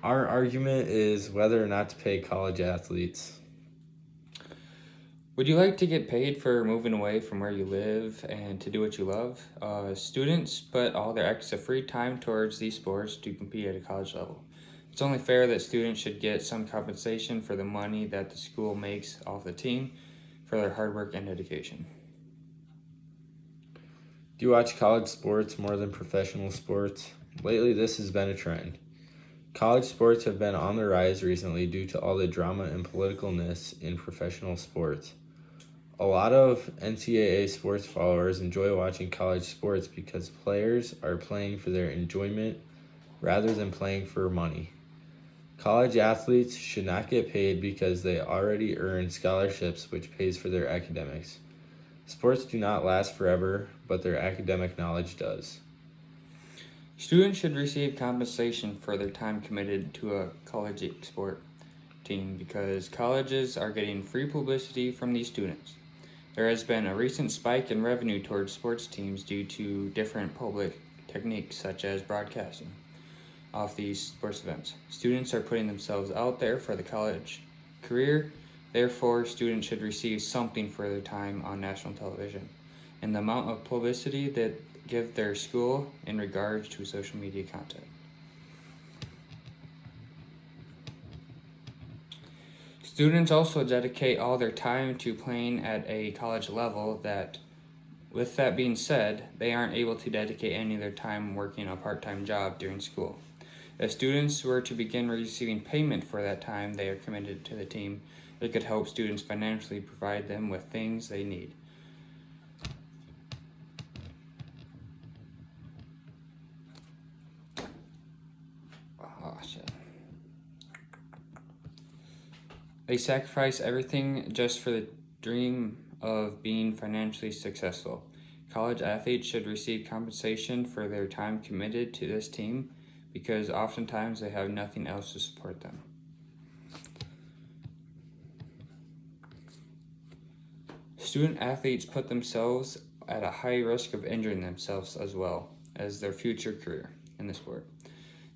Our argument is whether or not to pay college athletes. Would you like to get paid for moving away from where you live and to do what you love? Students put all their extra free time towards these sports to compete at a college level. It's only fair that students should get some compensation for the money that the school makes off the team for their hard work and dedication. Do you watch college sports more than professional sports? Lately, this has been a trend. College sports have been on the rise recently due to all the drama and politicalness in professional sports. A lot of NCAA sports followers enjoy watching college sports because players are playing for their enjoyment rather than playing for money. College athletes should not get paid because they already earn scholarships which pays for their academics. Sports do not last forever, but their academic knowledge does. Students should receive compensation for their time committed to a college sport team because colleges are getting free publicity from these students. There has been a recent spike in revenue towards sports teams due to different public techniques such as broadcasting of these sports events. Students are putting themselves out there for the college career, therefore, students should receive something for their time on national television and the amount of publicity that give their school in regards to social media content. Students also dedicate all their time to playing at a college level that, with that being said, they aren't able to dedicate any of their time working a part-time job during school. If students were to begin receiving payment for that time they are committed to the team, it could help students financially provide them with things they need. Oh, shit. They sacrifice everything just for the dream of being financially successful. College athletes should receive compensation for their time committed to this team because oftentimes they have nothing else to support them. Student athletes put themselves at a high risk of injuring themselves as well as their future career in the sport.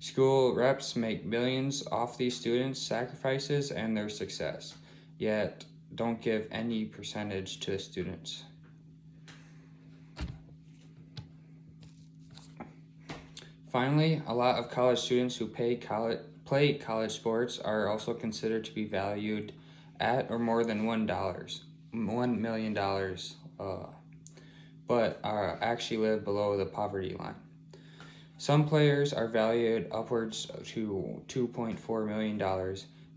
School reps make millions off these students' sacrifices and their success, yet don't give any percentage to the students. Finally, a lot of college students who play college sports are also considered to be valued at or more than $1 million, but are actually live below the poverty line. Some players are valued upwards to $2.4 million,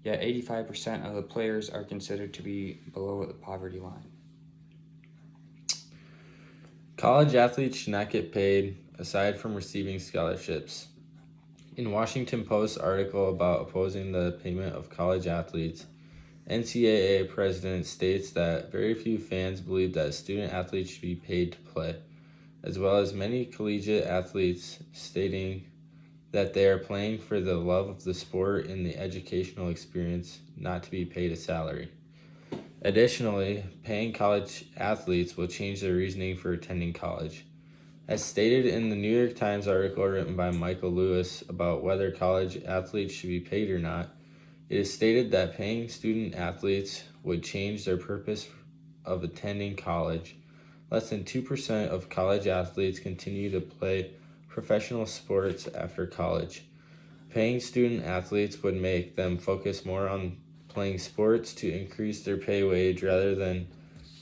yet 85% of the players are considered to be below the poverty line. College athletes should not get paid aside from receiving scholarships. In Washington Post article about opposing the payment of college athletes, NCAA president states that very few fans believe that student athletes should be paid to play, as well as many collegiate athletes stating that they are playing for the love of the sport and the educational experience, not to be paid a salary. Additionally, paying college athletes will change their reasoning for attending college. As stated in the New York Times article written by Michael Lewis about whether college athletes should be paid or not, it is stated that paying student athletes would change their purpose of attending college. Less than 2% of college athletes continue to play professional sports after college. Paying student athletes would make them focus more on playing sports to increase their pay wage rather than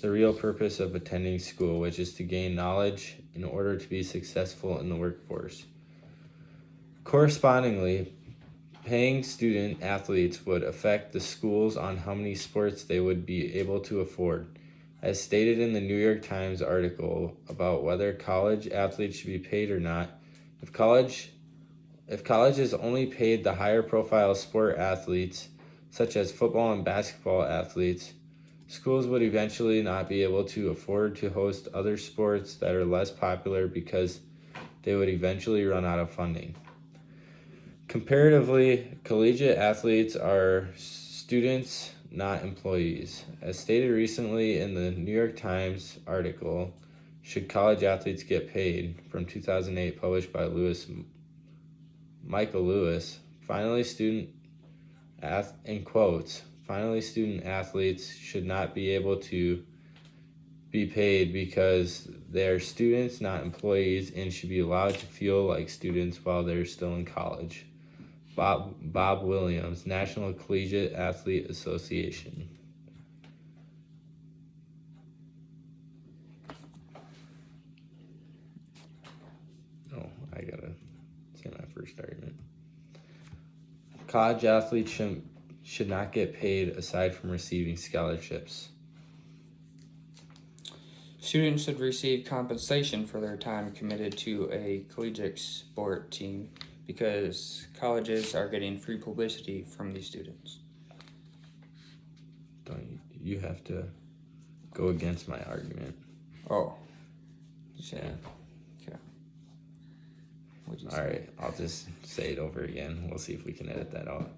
the real purpose of attending school, which is to gain knowledge in order to be successful in the workforce. Correspondingly, paying student athletes would affect the schools on how many sports they would be able to afford. As stated in the New York Times article about whether college athletes should be paid or not, if colleges only paid the higher profile sport athletes, such as football and basketball athletes, schools would eventually not be able to afford to host other sports that are less popular because they would eventually run out of funding. Comparatively, collegiate athletes are students, not employees. As stated recently in the New York Times article, Should College Athletes Get Paid from 2008, published by Michael Lewis, Finally, in quotes, finally, student athletes should not be able to be paid because they're students, not employees, and should be allowed to feel like students while they're still in college. Bob Williams, National Collegiate Athlete Association. Oh, I gotta say my first argument. College athletes should not get paid aside from receiving scholarships. Students should receive compensation for their time committed to a collegiate sport team because colleges are getting free publicity from these students. Don't you have to go against my argument? Oh. Yeah. Okay. What'd you say? All right, I'll just say it over again. We'll see if we can edit that out.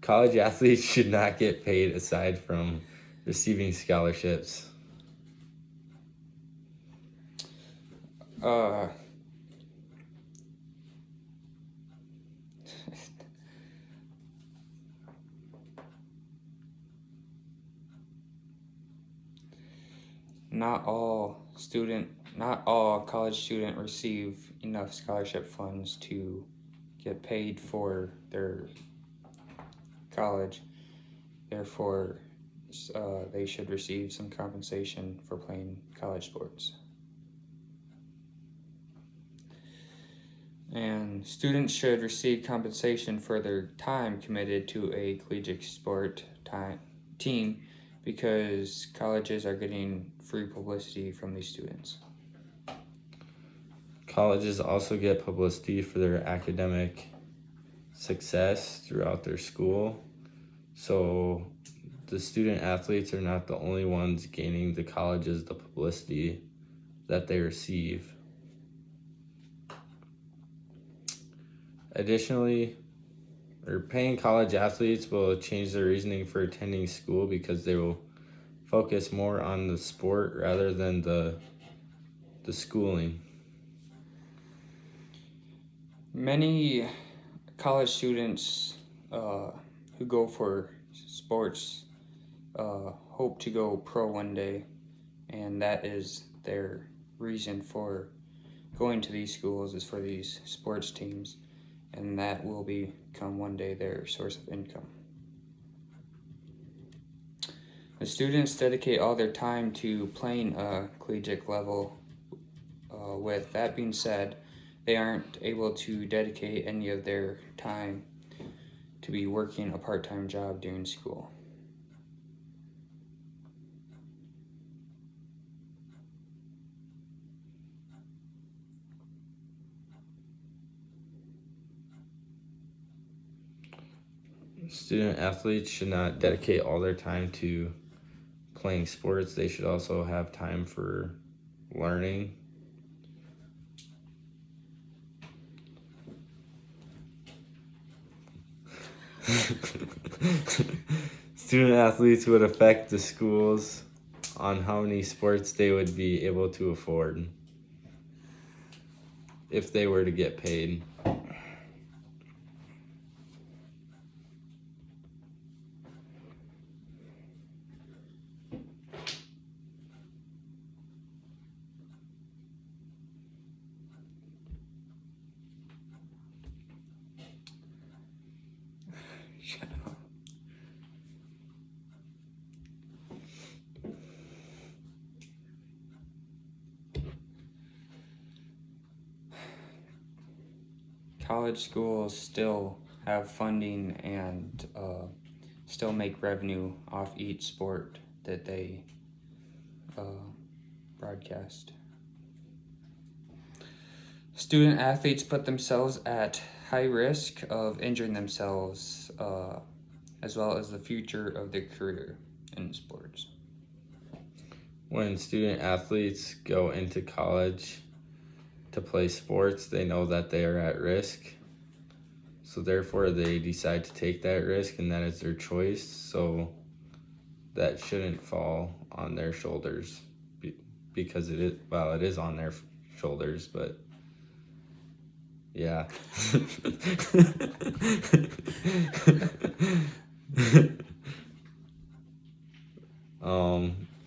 College athletes should not get paid aside from receiving scholarships. Not all college students receive enough scholarship funds to get paid for their college. Therefore, they should receive some compensation for playing college sports. And students should receive compensation for their time committed to a collegiate sport team because colleges are getting free publicity from these students. Colleges also get publicity for their academic success throughout their school. So the student athletes are not the only ones gaining the colleges the publicity that they receive. Additionally, paying college athletes will change their reasoning for attending school because they will focus more on the sport rather than the schooling. Many college students who go for sports hope to go pro one day, and that is their reason for going to these schools, is for these sports teams, and that will become one day their source of income. The students dedicate all their time to playing a collegiate level. With that being said, they aren't able to dedicate any of their time to be working a part-time job during school. Student athletes should not dedicate all their time to playing sports. They should also have time for learning. Student athletes would affect the schools on how many sports they would be able to afford if they were to get paid. Shut up. College schools still have funding and still make revenue off each sport that they broadcast. Student athletes put themselves at high risk of injuring themselves, as well as the future of their career in sports. When student athletes go into college to play sports, they know that they are at risk. So therefore they decide to take that risk, and that is their choice. So that shouldn't fall on their shoulders because it is on their shoulders, but Yeah.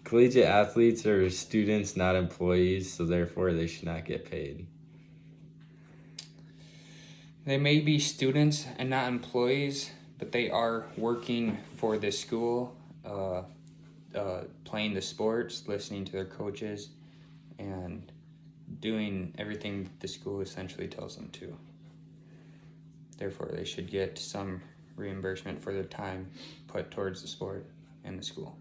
Collegiate athletes are students, not employees, so therefore they should not get paid. They may be students and not employees, but they are working for the school, playing the sports, listening to their coaches, and doing everything the school essentially tells them to. Therefore, they should get some reimbursement for their time put towards the sport and the school.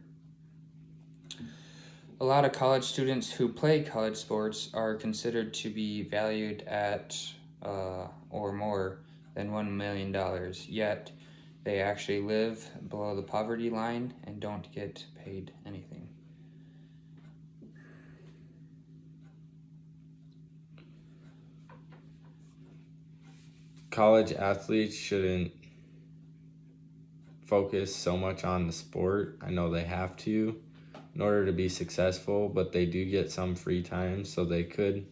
A lot of college students who play college sports are considered to be valued at or more than $1 million, yet they actually live below the poverty line and don't get paid anything. College athletes shouldn't focus so much on the sport. I know they have to in order to be successful, but they do get some free time, so they could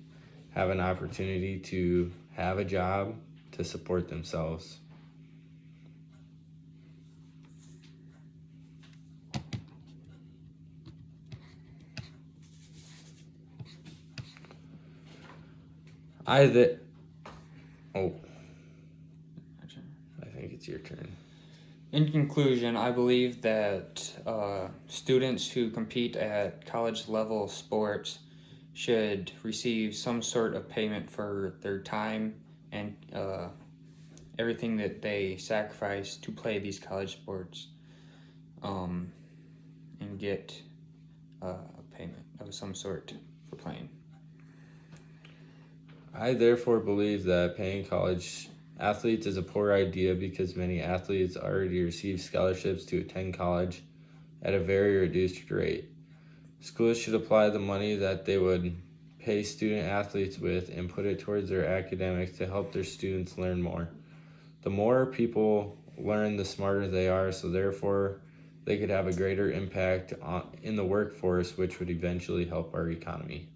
have an opportunity to have a job to support themselves. I th- oh, I think it's your turn. In conclusion, I believe that students who compete at college level sports should receive some sort of payment for their time and everything that they sacrifice to play these college sports, and get a payment of some sort for playing. I therefore believe that paying college athletes is a poor idea because many athletes already receive scholarships to attend college at a very reduced rate. Schools should apply the money that they would pay student athletes with and put it towards their academics to help their students learn more. The more people learn, the smarter they are, so therefore they could have a greater impact in the workforce, which would eventually help our economy.